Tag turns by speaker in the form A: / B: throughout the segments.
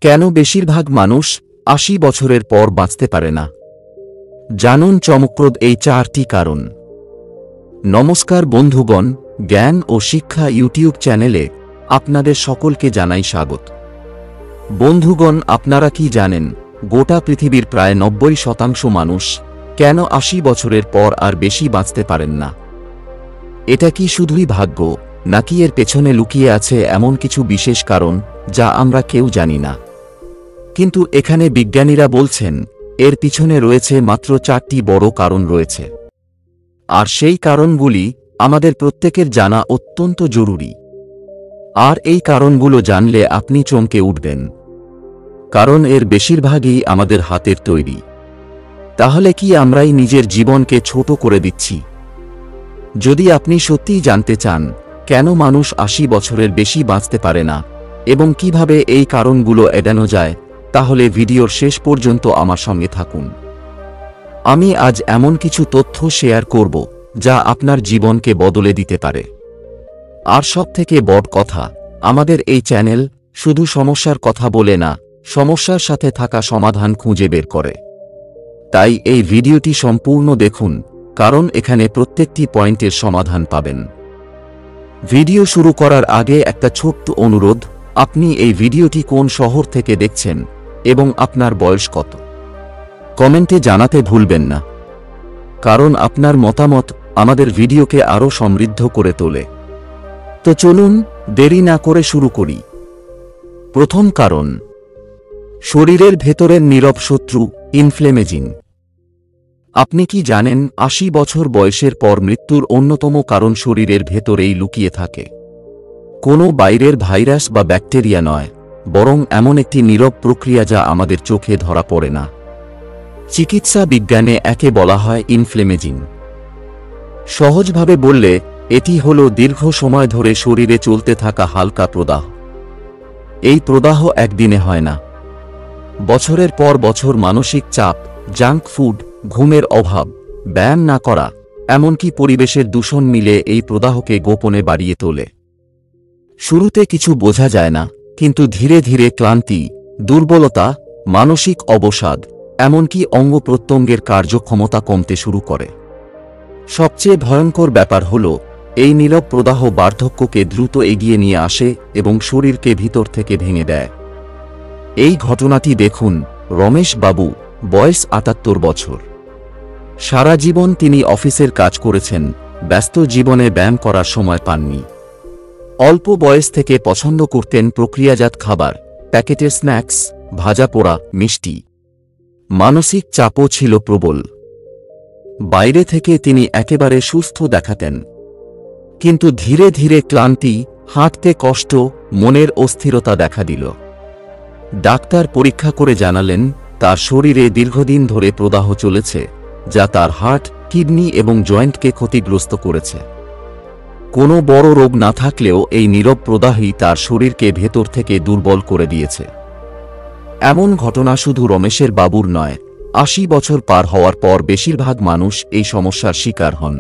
A: কেন বেশিরভাগ মানুষ ৮০ বছরের পর বাঁচতে পারে না? জানুন চমকপ্রদ এই ৪টি কারণ। নমস্কার বন্ধুগণ, জ্ঞান ও শিক্ষা ইউটিউব চ্যানেলে আপনাদের সকলকে জানাই স্বাগত। বন্ধুগণ, আপনারা কি জানেন গোটা পৃথিবীর প্রায় ৯০% মানুষ কেন ৮০ বছরের পর আর বেশি বাঁচতে পারেন না? এটা কি শুধুই ভাগ্য, নাকি এর পেছনে লুকিয়ে আছে এমন কিছু বিশেষ কারণ যা আমরা কেউ জানি না? কিন্তু এখানে বিজ্ঞানীরা বলছেন এর পিছনে রয়েছে মাত্র ৪টি বড় কারণ রয়েছে। আর সেই কারণগুলি আমাদের প্রত্যেকের জানা অত্যন্ত জরুরি। আর এই কারণগুলো জানলে আপনি চমকে উঠবেন, কারণ এর বেশিরভাগই আমাদের হাতের তৈরি। তাহলে কি আমরাই নিজের জীবনকে ছোট করে দিচ্ছি? যদি আপনি সত্যিই জানতে চান কেন মানুষ ৮০ বছরের বেশি বাঁচতে পারে না এবং কিভাবে এই কারণগুলো এড়ানো যায়, তাহলে ভিডিওর শেষ পর্যন্ত আমার সঙ্গে থাকুন। আমি আজ এমন কিছু তথ্য শেয়ার করব যা আপনার জীবনকে বদলে দিতে পারে। আর সবথেকে বড় কথা, আমাদের এই চ্যানেল শুধু সমস্যার কথা বলে না, সমস্যার সাথে থাকা সমাধান খুঁজে বের করে। তাই এই ভিডিওটি সম্পূর্ণ দেখুন, কারণ এখানে প্রত্যেকটি পয়েন্টের সমাধান পাবেন। ভিডিও শুরু করার আগে একটা ছোট্ট অনুরোধ, আপনি এই ভিডিওটি কোন শহর থেকে দেখছেন এবং আপনার বয়স কত? কমেন্টে জানাতে ভুলবেন না, কারণ আপনার মতামত আমাদের ভিডিওকে আরও সমৃদ্ধ করে তোলে। তো চলুন দেরি না করে শুরু করি। প্রথম কারণ, শরীরের ভেতরের নীরব শত্রু ইনফ্লেমেজিং। আপনি কি জানেন ৮০ বছর বয়সের পর মৃত্যুর অন্যতম কারণ শরীরের ভেতরেই লুকিয়ে থাকে? কোনো বাইরের ভাইরাস বা ব্যাকটেরিয়া নয়, বরং এমন একটি নীরব প্রক্রিয়া যা আমাদের চোখে ধরা পড়ে না। চিকিৎসা বিজ্ঞানে একে বলা হয় ইনফ্লেমেজিং। সহজভাবে বললে এটি হল দীর্ঘ সময় ধরে শরীরে চলতে থাকা হালকা প্রদাহ। এই প্রদাহ একদিনে হয় না। বছরের পর বছর মানসিক চাপ, জাঙ্ক ফুড, ঘুমের অভাব, ব্যায়াম না করা, এমনকি পরিবেশের দূষণ মিলে এই প্রদাহকে গোপনে বাড়িয়ে তোলে। শুরুতে কিছু বোঝা যায় না, কিন্তু ধীরে ধীরে ক্লান্তি, দুর্বলতা, মানসিক অবসাদ, এমনকি অঙ্গ প্রত্যঙ্গের কার্যক্ষমতা কমতে শুরু করে। সবচেয়ে ভয়ঙ্কর ব্যাপার হল, এই নীরব প্রদাহ বার্ধক্যকে দ্রুত এগিয়ে নিয়ে আসে এবং শরীরকে ভিতর থেকে ভেঙে দেয়। এই ঘটনাটি দেখুন, রমেশ বাবু, বয়স ৭৮ বছর। সারা জীবন তিনি অফিসের কাজ করেছেন, ব্যস্ত জীবনে ব্যায়াম করার সময় পাননি। অল্প বয়স থেকে পছন্দ করতেন প্রক্রিয়াজাত খাবার, প্যাকেটের স্ন্যাক্স, ভাজা পোড়া, মিষ্টি। মানসিক চাপও ছিল প্রবল। বাইরে থেকে তিনি একেবারে সুস্থ দেখাতেন, কিন্তু ধীরে ধীরে ক্লান্তি, হাঁটতে কষ্ট, মনের অস্থিরতা দেখা দিল। ডাক্তার পরীক্ষা করে জানালেন তার শরীরে দীর্ঘদিন ধরে প্রদাহ চলেছে, যা তার হার্ট, কিডনি এবং জয়েন্টকে ক্ষতিগ্রস্ত করেছে। কোনো বড় রোগ না থাকলেও এই নীরব প্রদাহই তার শরীরকে ভেতর থেকে দুর্বল করে দিয়েছে। এমন ঘটনা শুধু রমেশের বাবুর নয়, ৮০ বছর পার হওয়ার পর বেশিরভাগ মানুষ এই সমস্যার শিকার হন।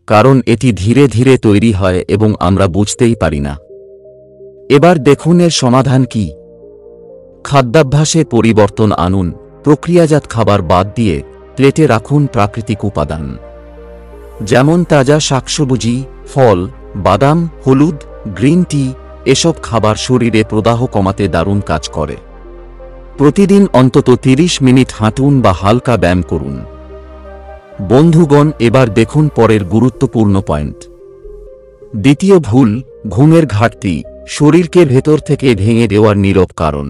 A: কারণ এটি ধীরে ধীরে তৈরি হয় এবং আমরা বুঝতেই পারি না। এবার দেখুন এর সমাধান কি। খাদ্যাভ্যাসে পরিবর্তন আনুন। প্রক্রিয়াজাত খাবার বাদ দিয়ে প্লেটে রাখুন প্রাকৃতিক উপাদান, যেমন তাজা শাকসবজি, ফল, বাদাম, হলুদ, গ্রিন টি। এসব খাবার শরীরে প্রদাহ কমাতে দারুণ কাজ করে। প্রতিদিন অন্তত ৩০ মিনিট হাঁটুন বা হালকা ব্যায়াম করুন। বন্ধুগণ, এবার দেখুন পরের গুরুত্বপূর্ণ পয়েন্ট। দ্বিতীয় ভুল, ঘুমের ঘাটতি শরীরকে ভেতর থেকে ভেঙে দেওয়ার নীরব কারণ।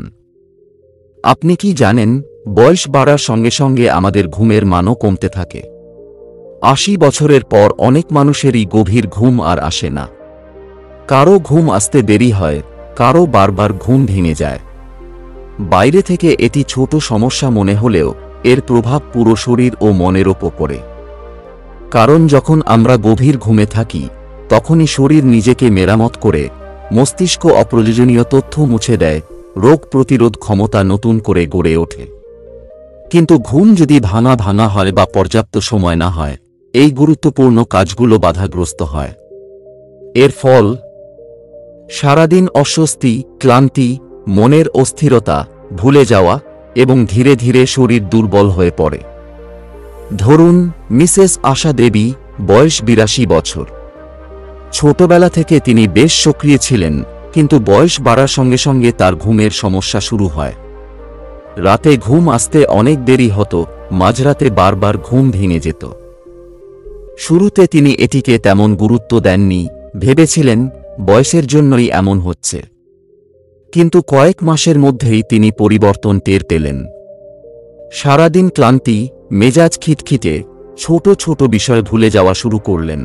A: আপনি কি জানেন, বয়স বাড়ার সঙ্গে সঙ্গে আমাদের ঘুমের মানও কমতে থাকে। ৮০ বছরের পর অনেক মানুষেরই গভীর ঘুম আর আসে না। কারো ঘুম আসতে দেরি হয়, কারো বারবার ঘুম ভেঙে যায়। বাইরে থেকে এটি ছোট সমস্যা মনে হলেও এর প্রভাব পুরো শরীর ও মনের ওপর পড়ে। কারণ যখন আমরা গভীর ঘুমে থাকি, তখনই শরীর নিজেকে মেরামত করে, মস্তিষ্ক অপ্রয়োজনীয় তথ্য মুছে দেয়, রোগ প্রতিরোধ ক্ষমতা নতুন করে গড়ে ওঠে। কিন্তু ঘুম যদি ভাঙা ভাঙা হয় বা পর্যাপ্ত সময় না হয়, এই গুরুত্বপূর্ণ কাজগুলো বাধাগ্রস্ত হয়। এর ফল, সারাদিন অস্বস্তি, ক্লান্তি, মনের অস্থিরতা, ভুলে যাওয়া এবং ধীরে ধীরে শরীর দুর্বল হয়ে পড়ে। ধরুন মিসেস আশা দেবী, বয়স ৮২ বছর। ছোটবেলা থেকে তিনি বেশ সক্রিয় ছিলেন, কিন্তু বয়স বাড়ার সঙ্গে সঙ্গে তার ঘুমের সমস্যা শুরু হয়। রাতে ঘুম আসতে অনেক দেরি হতো, মাঝরাতে বারবার ঘুম ভেঙে যেত। শুরুতে তিনি এটিকে তেমন গুরুত্ব দেননি, ভেবেছিলেন বয়সের জন্যই এমন হচ্ছে। কিন্তু কয়েক মাসের মধ্যেই তিনি পরিবর্তন টের পেলেন। সারাদিন ক্লান্তি, মেজাজ খিটখিটে, ছোট ছোট বিষয় ভুলে যাওয়া শুরু করলেন।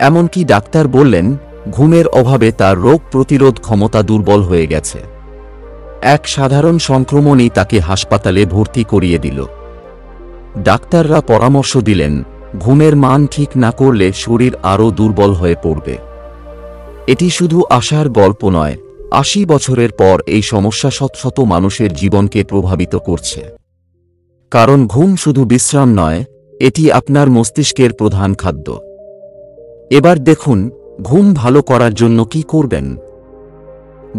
A: এমনকি ডাক্তার বললেন ঘুমের অভাবে তার রোগ প্রতিরোধ ক্ষমতা দুর্বল হয়ে গেছে। এক সাধারণ সংক্রমণই তাকে হাসপাতালে ভর্তি করিয়ে দিল। ডাক্তাররা পরামর্শ দিলেন ঘুমের মান ঠিক না করলে শরীর আরও দুর্বল হয়ে পড়বে। এটি শুধু আশার গল্প নয়, ৮০ বছরের পর এই সমস্যা শত শত মানুষের জীবনকে প্রভাবিত করছে। কারণ ঘুম শুধু বিশ্রাম নয়, এটি আপনার মস্তিষ্কের প্রধান খাদ্য। এবার দেখুন ঘুম ভালো করার জন্য কি করবেন।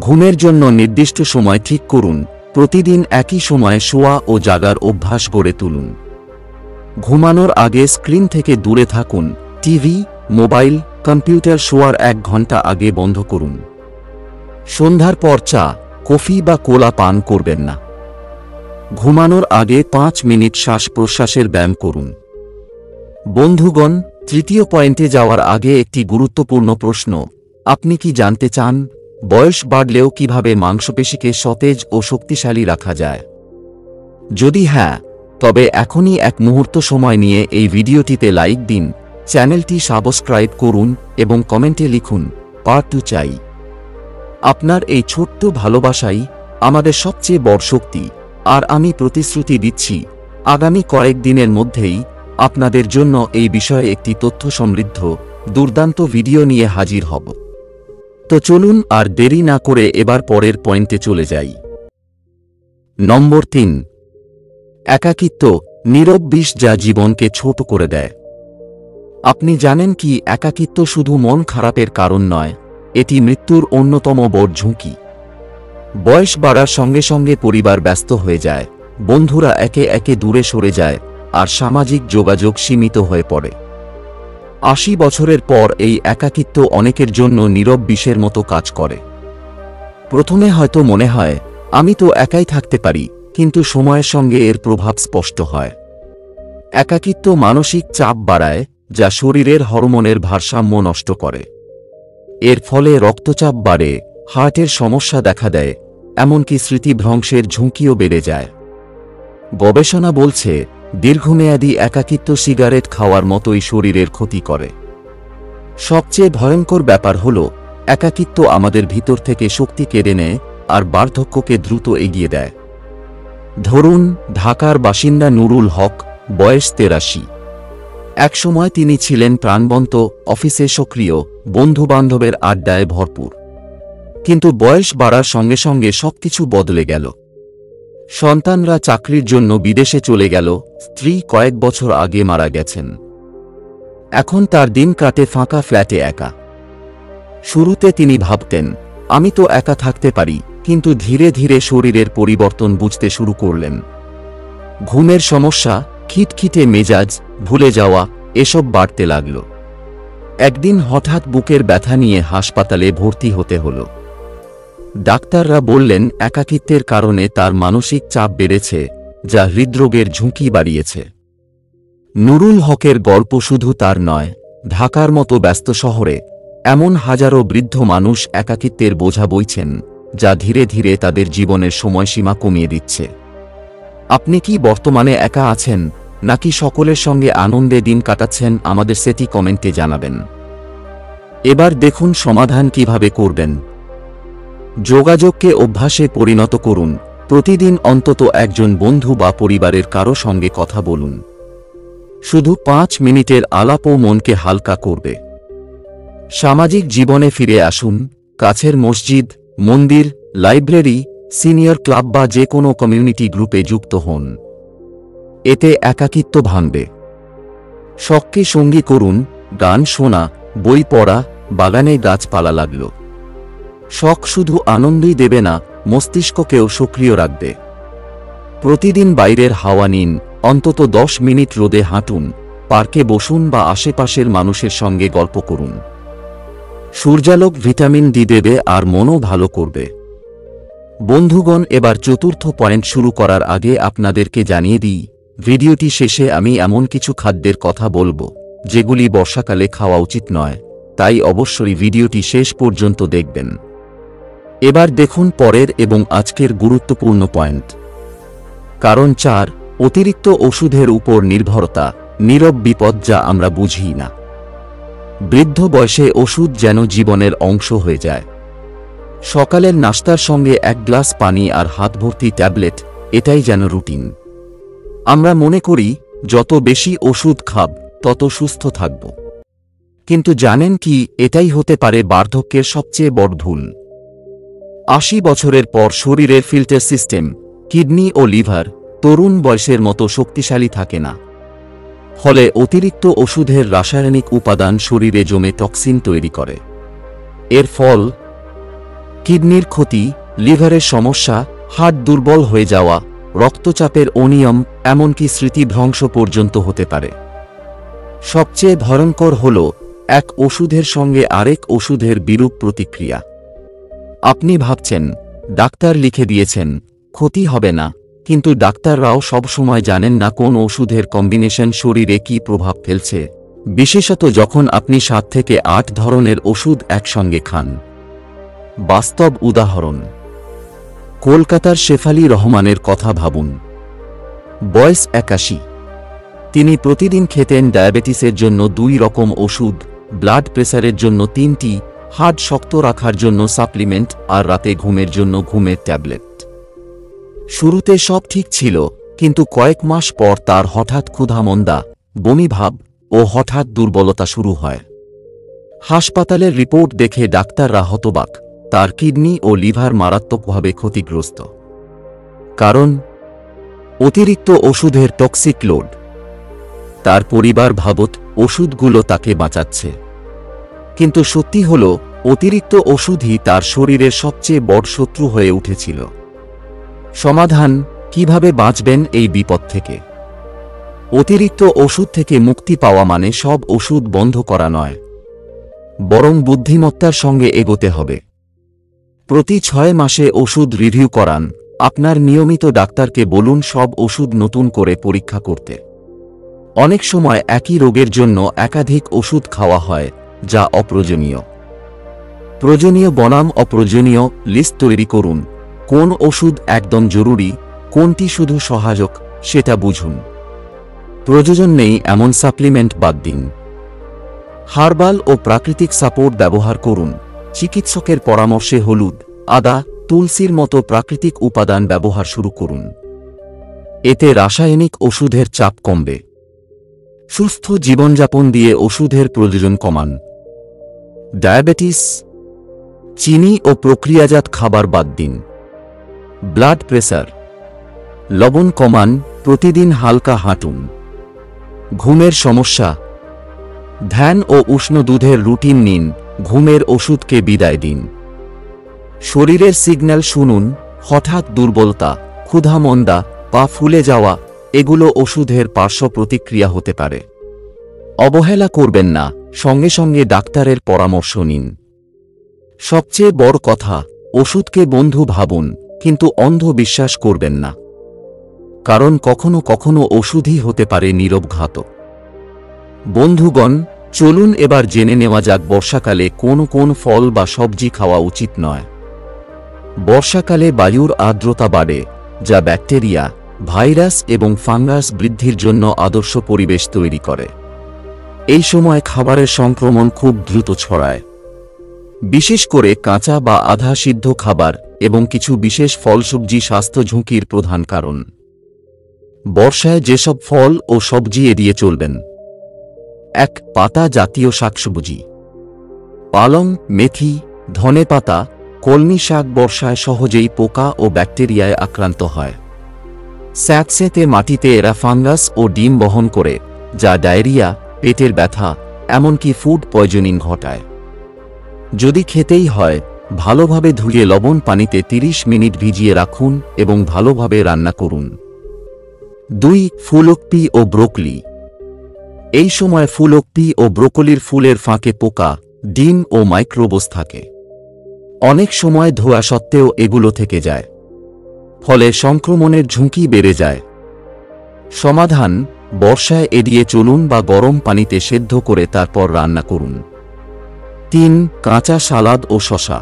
A: ঘুমের জন্য নির্দিষ্ট সময় ঠিক করুন। প্রতিদিন একই সময়ে শোয়া ও জাগার অভ্যাস গড়ে তুলুন। ঘুমানোর আগে স্ক্রিন থেকে দূরে থাকুন। টিভি, মোবাইল, কম্পিউটার শোয়ার ১ ঘন্টা আগে বন্ধ করুন। সন্ধ্যার পর চা, কফি বা কোলা পান করবেন না। ঘুমানোর আগে ৫ মিনিট শ্বাস প্রশ্বাসের ব্যায়াম করুন। বন্ধুগণ, তৃতীয় পয়েন্টে যাওয়ার আগে একটি গুরুত্বপূর্ণ প্রশ্ন। আপনি কি জানতে চান বয়স বাড়লেও কিভাবে মাংসপেশিকে সতেজ ও শক্তিশালী রাখা যায়? যদি হ্যাঁ, তবে এখনই এক মুহূর্ত সময় নিয়ে এই ভিডিওটিতে লাইক দিন, চ্যানেলটি সাবস্ক্রাইব করুন এবং কমেন্টে লিখুন পার্ট 2 চাই। আপনার এই ছোট্ট ভালোবাসাই আমাদের সবচেয়ে বড় শক্তি। আর আমি প্রতিশ্রুতি দিচ্ছি আগামী কয়েকদিনের মধ্যেই আপনাদের জন্য এই বিষয়ে একটি তথ্য সমৃদ্ধ দুর্দান্ত ভিডিও নিয়ে হাজির হব। তো চলুন আর দেরি না করে এবার পরের পয়েন্টে চলে যাই। নম্বর ৩, একাকিত্ব, নীরব বিষ যা জীবনকে ছোট করে দেয়। আপনি জানেন কি একাকিত্ব শুধু মন খারাপের কারণ নয়, এটি মৃত্যুর অন্যতম বড় ঝুঁকি। বয়স বাড়ার সঙ্গে সঙ্গে পরিবার ব্যস্ত হয়ে যায়, বন্ধুরা একে একে দূরে সরে যায়, আর সামাজিক যোগাযোগ সীমিত হয়ে পড়ে। ৮০ বছরের পর এই একাকিত্ব অনেকের জন্য নীরব বিষের মতো কাজ করে। প্রথমে হয়তো মনে হয় আমি তো একাই থাকতে পারি, কিন্তু সময়ের সঙ্গে এর প্রভাব স্পষ্ট হয়। একাকিত্ব মানসিক চাপ বাড়ায়, যা শরীরের হরমোনের ভারসাম্য নষ্ট করে। এর ফলে রক্তচাপ বাড়ে, হার্টের সমস্যা দেখা দেয়, এমনকি স্মৃতিভ্রংশের ঝুঁকিও বেড়ে যায়। গবেষণা বলছে দীর্ঘমেয়াদী একাকিত্ব সিগারেট খাওয়ার মতোই শরীরের ক্ষতি করে। সবচেয়ে ভয়ঙ্কর ব্যাপার হল একাকিত্ব আমাদের ভিতর থেকে শক্তি কেড়ে নেয় আর বার্ধক্যকে দ্রুত এগিয়ে দেয়। ধরুন ঢাকার বাসিন্দা নুরুল হক, বয়স ৮৩। একসময় তিনি ছিলেন প্রাণবন্ত, অফিসে সক্রিয়, বন্ধুবান্ধবের আড্ডায় ভরপুর। কিন্তু বয়স বাড়ার সঙ্গে সঙ্গে সবকিছু বদলে গেল। সন্তানরা চাকরির জন্য বিদেশে চলে গেল, স্ত্রী কয়েক বছর আগে মারা গেছেন। এখন তার দিন কাটে ফাঁকা ফ্ল্যাটে একা। শুরুতে তিনি ভাবতেন আমি তো একা থাকতে পারি, কিন্তু ধীরে ধীরে শরীরের পরিবর্তন বুঝতে শুরু করলেন। ঘুমের সমস্যা, খিটখিটে মেজাজ, ভুলে যাওয়া এসব বাড়তে লাগল। একদিন হঠাৎ বুকের ব্যথা নিয়ে হাসপাতালে ভর্তি হতে হল। ডাক্তাররা বললেন একাকিত্বের কারণে তার মানসিক চাপ বেড়েছে, যা হৃদরোগের ঝুঁকি বাড়িয়েছে। নুরুল হকের গল্প শুধু তার নয়, ঢাকার মতো ব্যস্ত শহরে এমন হাজারো বৃদ্ধ মানুষ একাকিত্বের বোঝা বইছেন, যা ধীরে ধীরে তাদের জীবনের সময়সীমা কমিয়ে দিচ্ছে। আপনি কি বর্তমানে একা আছেন, নাকি সকলের সঙ্গে আনন্দে দিন কাটাচ্ছেন? আমাদের সেটি কমেন্টে জানাবেন। এবার দেখুন সমাধান কিভাবে করবেন। যোগাযোগকে অভ্যাসে পরিণত করুন। প্রতিদিন অন্তত একজন বন্ধু বা পরিবারের কারো সঙ্গে কথা বলুন। শুধু ৫ মিনিটের আলাপও মনকে হালকা করবে। সামাজিক জীবনে ফিরে আসুন। কাছের মসজিদ, মন্দির, লাইব্রেরি, সিনিয়র ক্লাব বা যে কোনো কমিউনিটি গ্রুপে যুক্ত হন। এতে একাকিত্ব ভাঙবে। শখকে সঙ্গী করুন। গান শোনা, বই পড়া, বাগানে গাছপালা লাগল। শখ শুধু আনন্দই দেবে না, মস্তিষ্ককেও সক্রিয় রাখবে। প্রতিদিন বাইরের হাওয়া নিন, অন্তত 10 মিনিট রোদে হাঁটুন, পার্কে বসুন বা আশেপাশের মানুষের সঙ্গে গল্প করুন। সূর্যালোক ভিটামিন ডি দেবে আর মনও ভালো করবে। বন্ধুগণ, এবার চতুর্থ পয়েন্ট শুরু করার আগে আপনাদেরকে জানিয়ে দিই, ভিডিওটি শেষে আমি এমন কিছু খাদ্যের কথা বলবো যেগুলি বর্ষাকালে খাওয়া উচিত নয়, তাই অবশ্যই ভিডিওটি শেষ পর্যন্ত দেখবেন। এবার দেখুন পরের এবং আজকের গুরুত্বপূর্ণ পয়েন্ট। কারণ 4, অতিরিক্ত ওষুধের উপর নির্ভরতা, নীরব বিপদ যা আমরা বুঝি না। বৃদ্ধ বয়সে ওষুধ যেন জীবনের অংশ হয়ে যায়। সকালের নাস্তার সঙ্গে 1 গ্লাস পানি আর হাত ভর্তি ট্যাবলেট, এটাই যেন রুটিন। আমরা মনে করি যত বেশি ওষুধ খাব তত সুস্থ থাকব। কিন্তু জানেন কি, এটাই হতে পারে বার্ধক্যের সবচেয়ে বড় ভুল। 80 বছরের পর শরীরের ফিল্টার সিস্টেম, কিডনি ও লিভার তরুণ বয়সের মতো শক্তিশালী থাকে না। ফলে অতিরিক্ত ওষুধের রাসায়নিক উপাদান শরীরে জমে টক্সিন তৈরি করে। এর ফল কিডনির ক্ষতি, লিভারের সমস্যা, হার্ট দুর্বল হয়ে যাওয়া, রক্তচাপের অনিয়ম, এমনকি স্মৃতিভ্রংশ পর্যন্ত হতে পারে। সবচেয়ে ভয়ঙ্কর হল এক ওষুধের সঙ্গে আরেক ওষুধের বিরূপ প্রতিক্রিয়া। আপনি ভাবছেন ডাক্তার লিখে দিয়েছেন, ক্ষতি হবে না, কিন্তু ডাক্তাররাও সবসময় জানেন না কোন ওষুধের কম্বিনেশন শরীরে কী প্রভাব ফেলছে, বিশেষত যখন আপনি 7 থেকে 8 ধরনের ওষুধ একসঙ্গে খান। বাস্তব উদাহরণ, কলকাতার শেফালি রহমানের কথা ভাবুন। বয়স 81। তিনি প্রতিদিন খেতেন ডায়াবেটিসের জন্য 2 রকম ওষুধ, ব্লাড প্রেসারের জন্য 3টি, হার্ট শক্ত রাখার জন্য সাপ্লিমেন্ট আর রাতে ঘুমের জন্য ঘুমের ট্যাবলেট। শুরুতে সব ঠিক ছিল, কিন্তু কয়েক মাস পর তার হঠাৎ ক্ষুধামন্দা, বমিভাব ও হঠাৎ দুর্বলতা শুরু হয়। হাসপাতালের রিপোর্ট দেখে ডাক্তাররা হতবাক, তার কিডনি ও লিভার মারাত্মকভাবে ক্ষতিগ্রস্ত। কারণ অতিরিক্ত ওষুধের টক্সিক লোড। তার পরিবার ভাবত ওষুধগুলো তাকে বাঁচাচ্ছে, কিন্তু সত্যি হল অতিরিক্ত ওষুধই তার শরীরের সবচেয়ে বড় শত্রু হয়ে উঠেছিল। সমাধান, কিভাবে বাঁচবেন এই বিপদ থেকে? অতিরিক্ত ওষুধ থেকে মুক্তি পাওয়া মানে সব ওষুধ বন্ধ করা নয়, বরং বুদ্ধিমত্তার সঙ্গে এগোতে হবে। প্রতি 6 মাসে ওষুধ রিভিউ করান। আপনার নিয়মিত ডাক্তারকে বলুন সব ওষুধ নতুন করে পরীক্ষা করতে। অনেক সময় একই রোগের জন্য একাধিক ওষুধ খাওয়া হয়, যা অপ্রয়োজনীয়। প্রয়োজনীয় বনাম অপ্রয়োজনীয় লিস্ট তৈরি করুন। কোন ওষুধ একদম জরুরি, কোনটি শুধু সহায়ক, সেটা বুঝুন। প্রয়োজন নেই এমন সাপ্লিমেন্ট বাদ দিন। হার্বাল ও প্রাকৃতিক সাপোর্ট ব্যবহার করুন। চিকিৎসকের পরামর্শে হলুদ, আদা, তুলসীর মতো প্রাকৃতিক উপাদান ব্যবহার শুরু করুন। এতে রাসায়নিক ওষুধের চাপ কমবে। সুস্থ জীবনযাপন দিয়ে ওষুধের প্রয়োজন কমান। ডায়াবেটিস, চিনি ও প্রক্রিয়াজাত খাবার বাদ দিন। ব্লাড প্রেসার, লবণ কমান, প্রতিদিন হালকা হাঁটুন। ঘুমের সমস্যা, ধ্যান ও উষ্ণ দুধের রুটিন নিন। ঘুমের ওষুধকে বিদায় দিন। শরীরের সিগন্যাল শুনুন। হঠাৎ দুর্বলতা, ক্ষুধামন্দা, পা ফুলে যাওয়া, এগুলো ওষুধের পার্শ্ব প্রতিক্রিয়া হতে পারে। অবহেলা করবেন না, সঙ্গে সঙ্গে ডাক্তারের পরামর্শ নিন। সবচেয়ে বড় কথা, ওষুধকে বন্ধু ভাবুন, কিন্তু অন্ধ বিশ্বাস করবেন না। কারণ কখনো কখনো ওষুধই হতে পারে নীরব ঘাতক। বন্ধুগণ, চলুন এবার জেনে নেওয়া যাক বর্ষাকালে কোন কোন ফল বা সবজি খাওয়া উচিত নয়। বর্ষাকালে বায়ুর আর্দ্রতা বাড়ে, যা ব্যাকটেরিয়া, ভাইরাস এবং ফাঙ্গাস বৃদ্ধির জন্য আদর্শ পরিবেশ তৈরি করে। এই সময় খাবারের সংক্রমণ খুব দ্রুত ছড়ায়। বিশেষ করে কাঁচা বা আধা সিদ্ধ খাবার এবং কিছু বিশেষ ফলসবজি স্বাস্থ্য ঝুঁকির প্রধান কারণ। বর্ষায় যেসব ফল ও সবজি এড়িয়ে চলবেন: 1. পাতা জাতীয় শাকসবজি। পালং, মেথি, ধনেপাতা, কলমি শাক বর্ষায় সহজেই পোকা ও ব্যাকটেরিয়ায় আক্রান্ত হয়। স্যাঁতসেঁতে মাটিতে এরা ফাঙ্গাস ও ডিম বহন করে, যা ডায়রিয়া, পেটের ব্যথা, এমনকি ফুড পয়জনিং ঘটায়। যদি খেতেই হয়, ভালোভাবে ধুয়ে লবণ পানিতে 30 মিনিট ভিজিয়ে রাখুন এবং ভালোভাবে রান্না করুন। 2. ফুলকপি ও ব্রোকলি। এই সময় ফুলকপি ও ব্রোকলির ফুলের ফাঁকে পোকা, ডিম ও মাইক্রোবস থাকে। অনেক সময় ধোয়া সত্ত্বেও এগুলো থেকে যায়, ফলে সংক্রমণের ঝুঁকি বেড়ে যায়। সমাধান: বর্ষায় এড়িয়ে চলুন বা গরম পানিতে সেদ্ধ করে তারপর রান্না করুন। 3. কাঁচা সালাদ ও শসা।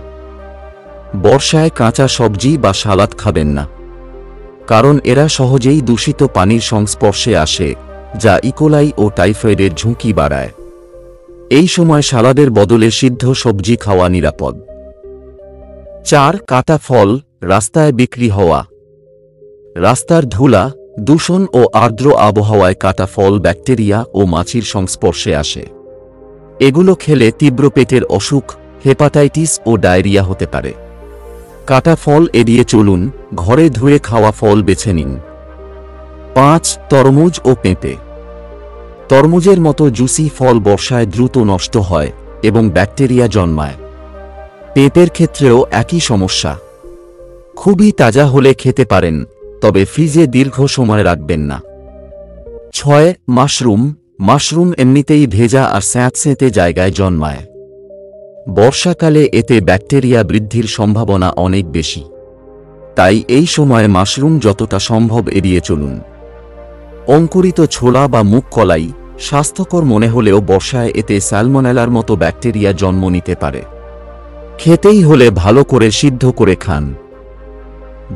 A: বর্ষায় কাঁচা সবজি বা সালাদ খাবেন না, কারণ এরা সহজেই দূষিত পানির সংস্পর্শে আসে, যা ইকোলাই ও টাইফয়েডের ঝুঁকি বাড়ায়। এই সময় সালাদের বদলে সিদ্ধ সবজি খাওয়া নিরাপদ। 4. কাটা ফল, রাস্তায় বিক্রি হওয়া। রাস্তার ধুলা, দূষণ ও আর্দ্র আবহাওয়ায় কাটা ফল ব্যাকটেরিয়া ও মাছির সংস্পর্শে আসে। এগুলো খেলে তীব্র পেটের অসুখ, হেপাটাইটিস ও ডায়রিয়া হতে পারে। কাটা ফল এড়িয়ে চলুন, ঘরে ধুয়ে খাওয়া ফল বেছে নিন। 5. তরমুজ ও পেঁপে। তরমুজের মতো জুসি ফল বর্ষায় দ্রুত নষ্ট হয় এবং ব্যাকটেরিয়া জন্মায়। পেঁপের ক্ষেত্রেও একই সমস্যা। খুবই তাজা হলে খেতে পারেন, তবে ফ্রিজে দীর্ঘ সময় রাখবেন না। 6. মাশরুম। মাশরুম এমনিতেই ভেজা আর স্যাঁতসেঁতে জায়গায় জন্মায়। বর্ষাকালে এতে ব্যাকটেরিয়া বৃদ্ধির সম্ভাবনা অনেক বেশি, তাই এই সময়ে মাশরুম যতটা সম্ভব এড়িয়ে চলুন। অঙ্কুরিত ছোলা বা মুগ কলাই স্বাস্থ্যকর মনে হলেও বর্ষায় এতে স্যালমোনেলার মতো ব্যাকটেরিয়া জন্ম নিতে পারে। খেতেই হলে ভালো করে সিদ্ধ করে খান।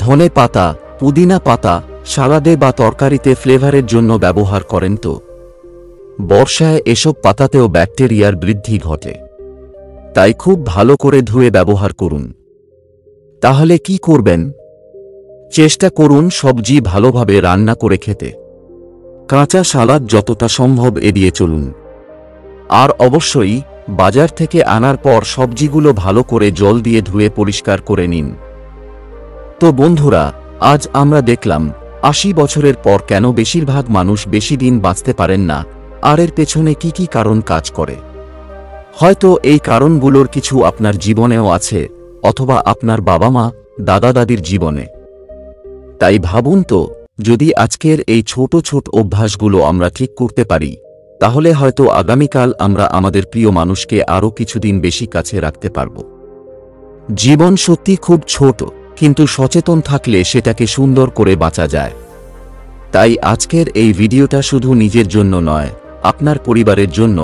A: ধনে পাতা, পুদিনা পাতা সালাদে বা তরকারিতে ফ্লেভারের জন্য ব্যবহার করেন তো? বর্ষায় এসব পাতাতেও ব্যাকটেরিয়ার বৃদ্ধি ঘটে, তাই খুব ভালো করে ধুয়ে ব্যবহার করুন। তাহলে কি করবেন? চেষ্টা করুন সবজি ভালোভাবে রান্না করে খেতে। কাঁচা সালাদ যতটা সম্ভব এড়িয়ে চলুন। আর অবশ্যই বাজার থেকে আনার পর সবজিগুলো ভালো করে জল দিয়ে ধুয়ে পরিষ্কার করে নিন। তো বন্ধুরা, আজ আমরা দেখলাম 80 বছরের পর কেন বেশিরভাগ মানুষ বেশি দিন বাঁচতে পারেন না, আর এর পেছনে কি কি কারণ কাজ করে। হয়তো এই কারণগুলোর কিছু আপনার জীবনেও আছে, অথবা আপনার বাবা মা, দাদা দাদির জীবনে। তাই ভাবুন তো, যদি আজকের এই ছোট ছোট অভ্যাসগুলো আমরা ঠিক করতে পারি, তাহলে হয়তো আগামীকাল আমরা আমাদের প্রিয় মানুষকে আরও কিছুদিন বেশি কাছে রাখতে পারব। জীবন সত্যি খুব ছোট, কিন্তু সচেতন থাকলে সেটাকে সুন্দর করে বাঁচা যায়। তাই আজকের এই ভিডিওটা শুধু নিজের জন্য নয়, আপনার পরিবারের জন্য,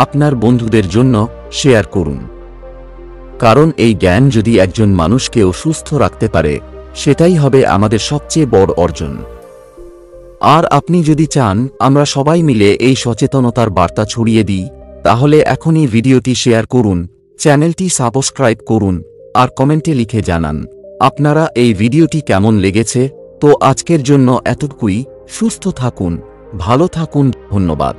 A: আপনার বন্ধুদের জন্য শেয়ার করুন। কারণ এই জ্ঞান যদি একজন মানুষকেও সুস্থ রাখতে পারে, সেটাই হবে আমাদের সবচেয়ে বড় অর্জন। আর আপনি যদি চান আমরা সবাই মিলে এই সচেতনতার বার্তা ছড়িয়ে দিই, তাহলে এখনই ভিডিওটি শেয়ার করুন, চ্যানেলটি সাবস্ক্রাইব করুন, আর কমেন্টে লিখে জানান আপনারা এই ভিডিওটি কেমন লেগেছে। তো আজকের জন্য এতটুকুই। সুস্থ থাকুন, ভালো থাকুন, ধন্যবাদ।